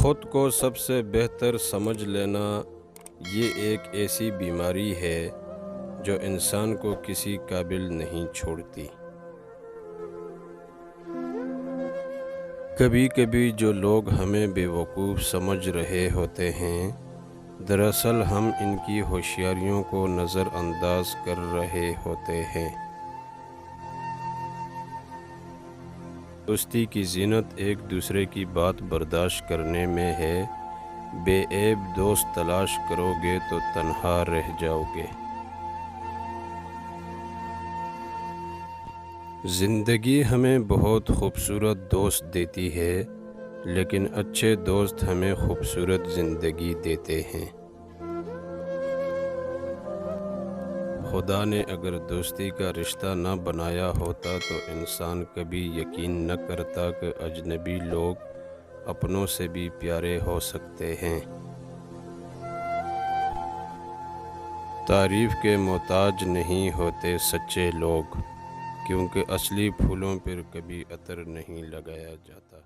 خود کو سب سے بہتر سمجھ لینا یہ ایک ایسی بیماری ہے جو انسان کو کسی قابل نہیں چھوڑتی۔ کبھی کبھی جو لوگ ہمیں بیوقوف سمجھ رہے ہوتے ہیں، دراصل ہم ان کی ہوشیاریوں کو نظر انداز کر رہے ہوتے ہیں۔ دوستی کی زینت ایک دوسرے کی بات برداشت کرنے میں ہے۔ بے عیب دوست تلاش کرو گے تو تنہا رہ جاؤ گے۔ زندگی ہمیں بہت خوبصورت دوست دیتی ہے، لیکن اچھے دوست ہمیں خوبصورت زندگی دیتے ہیں۔ خدا نے اگر دوستی کا رشتہ نہ بنایا ہوتا تو انسان کبھی یقین نہ کرتا کہ اجنبی لوگ اپنوں سے بھی پیارے ہو سکتے ہیں۔ تعریف کے محتاج نہیں ہوتے سچے لوگ، کیونکہ اصلی پھولوں پر کبھی عطر نہیں لگایا جاتا۔